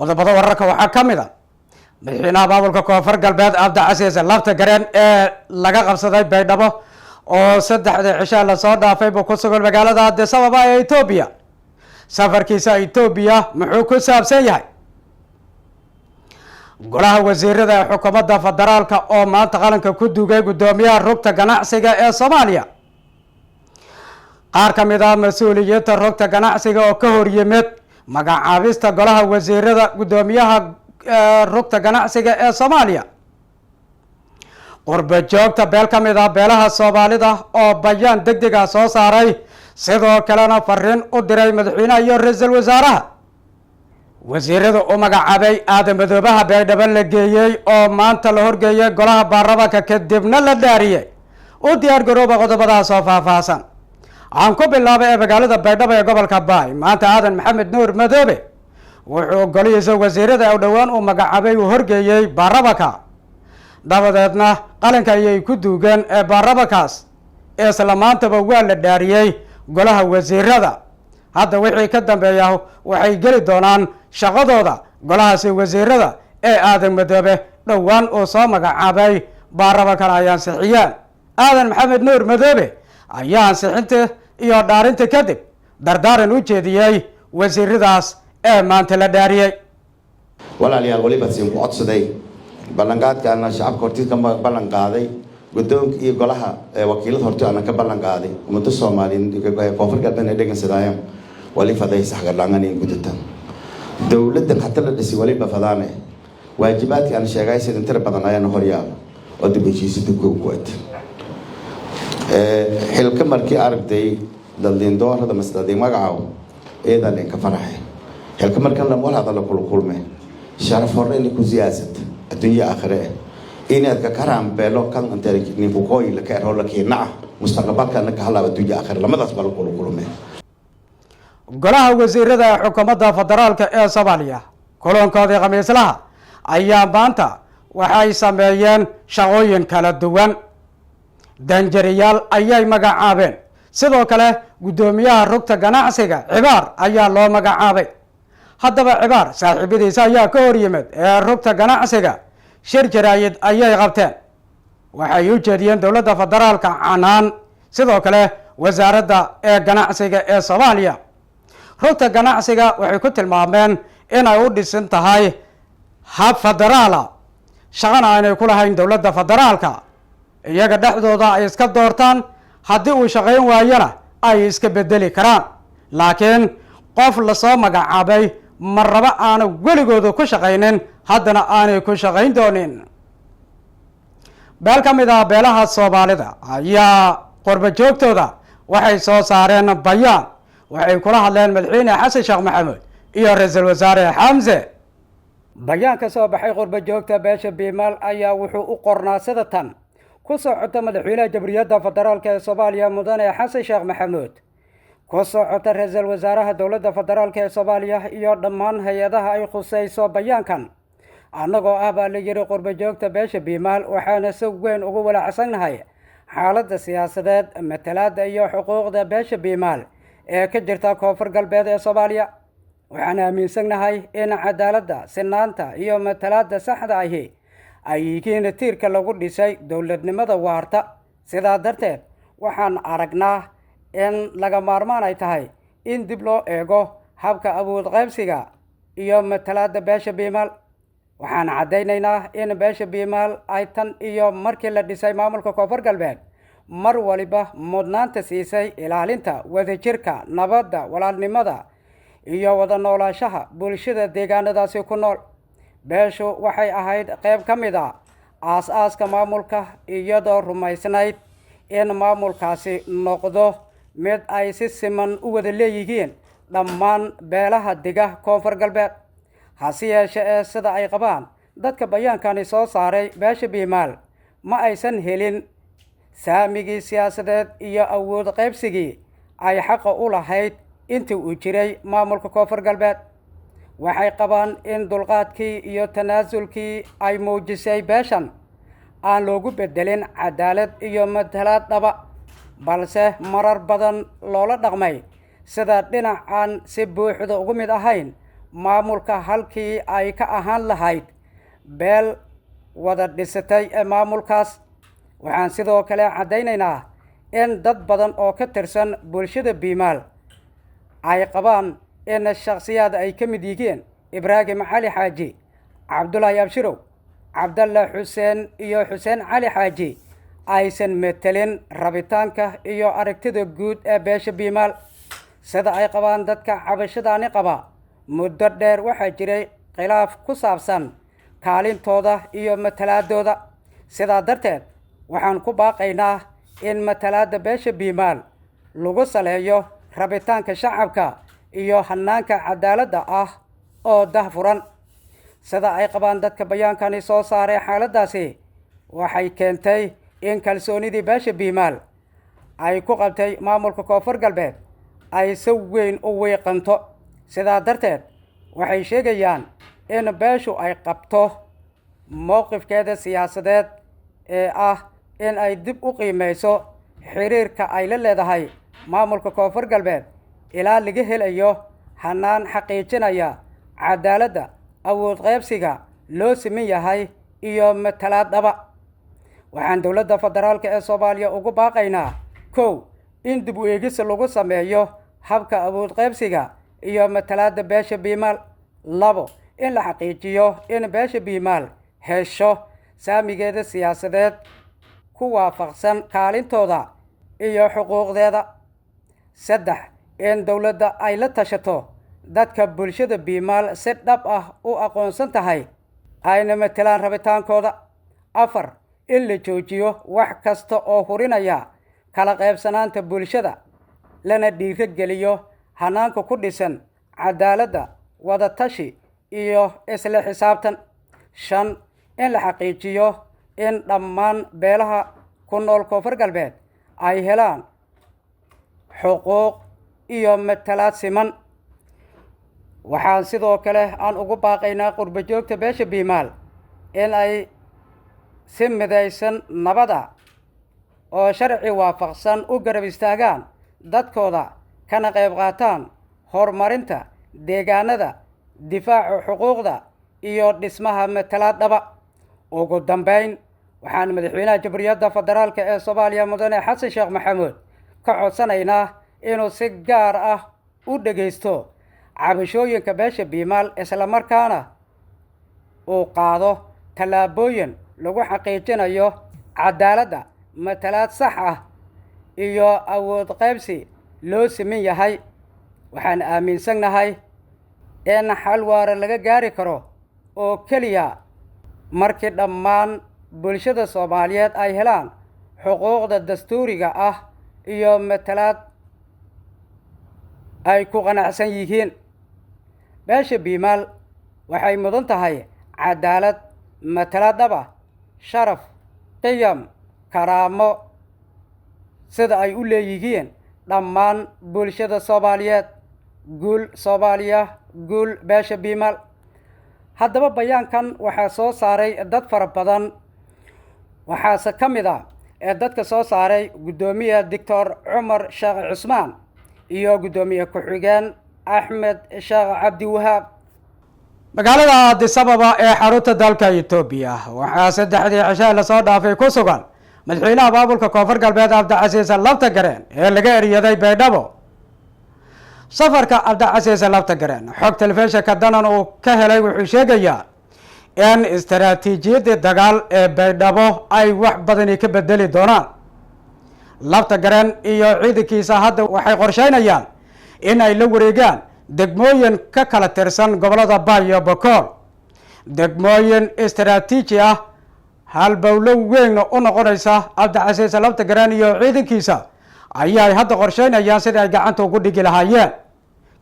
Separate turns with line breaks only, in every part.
qodobada wararka waxaa ka mid ah madaxweynaha maamulka koonfur galbeed cabdicasiis lafta gareen ee laga qabsaday baydhabo oo saddexda cisho lasoo dhaafay buu ku sugan magaalada addis ababa ee Itoobiya. safarkiisa Itoobiya muxuu ku saabsan yahay? golaha wasiirada ee xukuumadda federaalka oo maanta qaranka ku duugay gudoomiyaha rugta ganacsiga ee Soomaaliya. qaar ka mid ah mas'uuliyiinta rugta ganacsiga oo ka hor yimid magacaabista golaha wasiirada gudoomiyaha rugta ganacsiga ee Soomaaliya. qurba joogta beel ka mid ah beelaha Soomaalida oo bayaan degdeg ah soo saaray, sidoo kalena fariin u diray madaxweynaha iyo ra'iisul wasaaraha. wasiirada u magacaabay aadan madoobaha baydhabo la geeyey oo maanta la horgeeyay golaha baarlamaanka kadibna la dhaariyay. u diyaar garooba qodobadaas oo faahfaahsan. aan ku bilaabay ee magaalada baydhabo ee gobolka Baay. maanta aadan maxamed nuur madoobe wuxuu golihiisa wasiirada u dhowaan u magacaabay uu horgeeyay baarlamaanka, dabadeedna qalinka ayay ku duugeen ee baarlamaankaas isla maantaba waa la dhaariyay golaha wasiirada. hadda wixii ka dambeeya waxay geli doonaan shaqadooda golahaasi wasiirada ee aadan madoobe dhowaan uu soo magacaabay baarlamaankan ay ansixiyeen. aadan maxamed nuur madoobe ayaa ansixinta iyo dhaarinta kadib dardaaran u jeediyey wasiiradaas ee maanta la dhaariyay.
walaalayaal waliba siin ku codsaday ballanqaadkaana shacabka hortiis ka ballan qaaday guddoonka iyo golaha wakiilada horti aan ka ballan qaaday ummadda Soomaaliyeed koonfur galbeed ee dhageysanayaan wali faday sax gadlangan in gudatan dawladda hatta la dhisi waliba fadaane waajibaadka aan sheegay sida inta badan ayaan horyaal oo dib u heshiisiinta ku quwad xilka markii aragtay dadin doorada mas'aladii magacaw eedan in ka faraxay xilka markan la walaal hada la kulmay sharaf horreyn ku siyaasad adduunyo aakhire inaad ka karaan beelo kan inta ni ku qoy la ka hor la keenaa mustaqbalka ka halaba adduunyo aakhire lamadaas bal kulmay.
golaha wasiirada xukuumadda federaalka ee Soomaaliya kulankoodii khamiislaha ayaa maanta waxay sameeyeen shaqooyin kala duwan. danjariyaal ayay magacaabeen, sidoo kale gudoomiyaha rugta ganacsiga Cibaar ayaa loo magacaabay. haddaba Cibaar saaxiibadiisa ayaa ka hor yimid ee rugta ganacsiga shir jaraa'id ayay qabteen. waxay u jeediyeen dowladda federaalka canaan, sidoo kale wasaaradda ee ganacsiga ee Soomaaliya. rugta ganacsiga waxay ku tilmaameen inay u dhisan tahay hab federaala, shaqana aanay ku lahayn dowladda federaalka. iyaga dhexdooda ay iska doortaan, haddii uu shaqayn waayana ay iska bedeli karaan. laakiin qof lasoo magacaabay marraba aanu weligooda ku shaqaynin, haddana aanay ku shaqayn doonin. beel ka mid ah beelaha Soomaalida ayaa qurba joogtooda waxay soo saareen bayaan. waxay kula hadleen madaxweyne xasan sheekh maxamuud iyo ra'iisul wasaare xamse. bayaan ka soo baxay qurba joogta beesha Biimaal ayaa wuxuu u qornaa sida tan: ku socota madaxweynaha jamhuuriyadda federaalka ee Soomaaliya mudane xasan sheekh maxamuud, ku socota ra'iisul wasaaraha dowladda federaalka ee Soomaaliya iyo dhammaan hay-adaha ay khusayso bayaankan. annagoo ah baa la yiri qurba joogta beesha Biimaal waxaana si weyn ugu walaacsannahay xaaladda siyaasadeed, matalaadda iyo xuquuqda beesha Biimaal ee ka jirta koonfur galbeed ee Soomaaliya. waxaan aaminsanahay in cadaaladda, sinaanta iyo matalaadda saxda ahi ay yihiin tiirka lagu dhisay dowladnimada waarta. sidaa darteed waxaan aragnaa in laga maarmaan ay tahay in dib loo eego habka awood qaybsiga iyo matalaadda beesha Biimaal. waxaan caddaynaynaa in beesha Biimaal ay tan iyo markii la dhisay maamulka koonfur galbeed mar waliba mudnaanta siisay ilaalinta wadajirka, nabadda, walaalnimada iyo wada noolaanshaha bulshada deegaanadaasi ku nool. beeshu waxay ahayd qayb ka mid ah aas-aaska maamulka, iyadoo rumaysnayd in maamulkaasi noqdo mid ay si siman u wada leeyihiin dhammaan beelaha dega koonfur galbeed. hase yeeshee sida ay qabaan dadka bayaankani soo saaray, beesha Biimaal ma aysan helin saamigii siyaasadeed iyo awood qaybsigii ay xaqa u lahayd intii uu jiray maamulka koonfur galbeed. waxay qabaan in dulqaadkii iyo tanaasulkii ay muujisay beeshan aan loogu bedelin cadaalad iyo matalaad dhaba, balse marar badan loola dhaqmay sida dhinacan si buuxda ugu mid ahayn maamulka halkii ay ka ahaan lahayd beel wada dhisatay ee maamulkaas. waxaan sidoo kale caddaynaynaa in dad badan oo ka tirsan bulshada biimaal ay qabaan in shakhsiyaad ay ka mid yihiin ibraahim cali xaaji, cabdulaahi abshirow, cabdalle xuseen iyo xuseen cali xaaji aysan metelin rabitaanka iyo aragtida guud ee beesha biimaal. sida ay qabaan dadka cabashadaani qaba, muddo dheer waxaa jiray khilaaf ku saabsan kaalintooda iyo matalaadooda. sidaa darteed waxaan ku baaqaynaa in matalaadda beesha biimaal lagu saleeyo rabitaanka shacabka iyo hanaanka cadaaladda ah oo dahfuran. sida ay qabaan dadka bayaankani soo saaray, xaaladaasi waxay keentay in kalsoonidii beesha biimaal ay ku qabtay maamulka koonfur galbeed ay si weyn u wiiqanto. sidaa darteed waxay sheegayaan in beeshu ay qabto mowqifkeeda siyaasadeed ee ah in ay dib u qiimeyso xiriirka ay la leedahay maamulka koonfur galbeed ilaa laga helayo hanaan xaqiijinaya cadaaladda, awood qaybsiga loo siman yahay iyo matalaad dhaba. waxaan dowladda federaalka ee soomaaliya ugu baaqaynaa: 1. in dib u eegis lagu sameeyo habka awood qaybsiga iyo matalaadda beesha biimaal. 2. in la xaqiijiyo in beesha biimaal hesho saamigeeda siyaasadeed ku waafaqsan kaalintooda iyo xuquuqdeeda. 3. in dowladda ay la tashato dadka bulshada biimaal si dhab ah u aqoonsan tahay ayna matelaan rabitaankooda. 4. in la joojiyo wax kasta oo hurinaya kala qaybsanaanta bulshada, lana dhiirigeliyo hanaanka ku dhisan cadaaladda, wada tashi iyo isla xisaabtan. 5. in la xaqiijiyo in dhammaan beelaha ku nool koonfur galbeed ay helaan xuquuq iyo matalaad siman. waxaan sidoo kale aan ugu baaqaynaa qurbo joogta beesha biimaal in ay si midaysan nabada oo sharci waafaqsan u garab istaagaan dadkooda, kana qayb qaataan horumarinta deegaanada, difaaca xuquuqda iyo dhismaha matalaad dhaba. ugu dambeyn, waxaan madaxweynaha jamhuuriyadda federaalka ee soomaaliya mudane xasan sheekh maxamuud ka codsanaynaa inuu si gaar ah u dhegaysto cabashooyinka beesha biimaal, islamarkaana uu qaado tallaabooyin lagu xaqiijinayo cadaaladda, matalaad sax ah iyo awood qaybsi loo siman yahay. waxaan aaminsannahay in xal waara laga gaari karo oo keliya markii dhammaan bulshada soomaaliyeed ay helaan xuquuqda dastuuriga ah iyo matalaad ay ku qanacsan yihiin. beesha biimaal waxay mudan tahay cadaalad, matalaad dhaba, sharaf, qiyam, karaamo sida ay u leeyihiin dhammaan bulshada soomaaliyeed. guul soomaaliya, guul beesha biimaal. haddaba bayaankan waxaa soo saaray dad fara badan, waxaase ka mid ah ee dadka soo saaray guddoomiye doctor cumar sheekh cusmaan iyo guddoomiye ku-xigeen axmed sheekh cabdi wahaab.
magaalada addis ababa ee xarunta dalka etoobiya waxaa 3dii cisho lasoo dhaafay ku sugan madaxweynaha maamulka koonfur galbeed cabdicasiis laftagareen ee laga eryaday baydhabo. safarka cabdicasiis laftagareen, xog telefishinka danan uu ka helay, wuxuu sheegayaa in istaraatiijiyadii dagaal ee baydhabo ay wax badani ka bedeli doonaan. laftagareen iyo ciidankiisa hadda waxay qorsheynayaan in ay la wareegaan degmooyin ka kala tirsan gobolada Bay iyo Bokool, degmooyin istaraatiiji ah, halbowlo weyn u noqonaysa cabdicasiis laftagareen iyo ciidankiisa ayay hadda qorsheynayaan sidii ay gacanta ugu dhigi lahaayeen.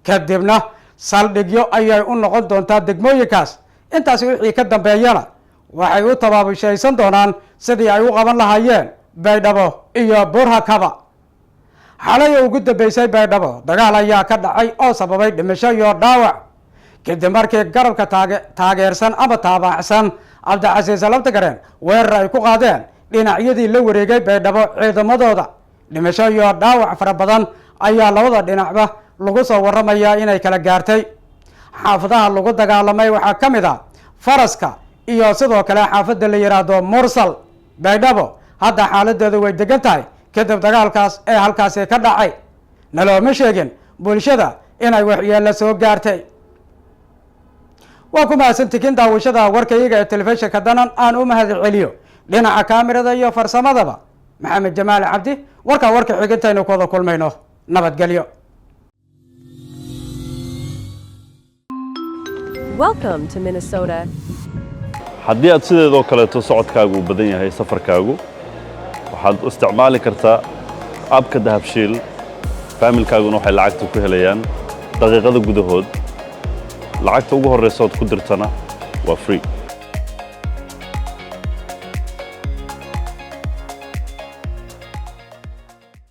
kadibna saldhigyo ayay u noqon doontaa degmooyinkaas. intaasi wixii ka dambeeyana waxay u tabaabushaysan doonaan sidii ay u qaban lahaayeen baydhabo iyo burhakaba. xalay ugu dambeysay baydhabo dagaal ayaa ka dhacay oo sababay dhimasho iyo dhaawac kadib markii garabka taageersan ama taabacsan cabdicasiis laftagareen weerar ay ku qaadeen dhinacyadii la wareegay baydhabo ciidamadooda. dhimasho iyo dhaawac fara badan ayaa labada dhinacba lagu soo waramayaa inay kala gaartay.
xaafadaha lagu dagaalamay waxaa ka mid ah faraska iyo sidoo kale xaafadda la yidhaahdo mursal. baydhabo hadda xaaladeedu way degan tahay kadib dagaalkaas ee halkaasi ka dhacay. nalooma sheegin bulshada inay waxyeello soo gaartay. waa ku mahadsantihiin daawashada warkayga ee telefishinka danan aan u mahad celiyo dhinaca kaamirada iyo farsamadaba maxamed jamaal cabdi. warka xigintaynu ku wada kulmayno. nabadgelyo.
Welcome to Minnesota.
haddii aad sideedoo kaleeto socodkaagu u badan yahay safarkaagu waxaad u isticmaali kartaa abka dahabshiil. faamilkaaguna waxay lacagta ku helayaan daqiiqada gudahood. lacagta ugu horreysa ood ku dirtana waa free.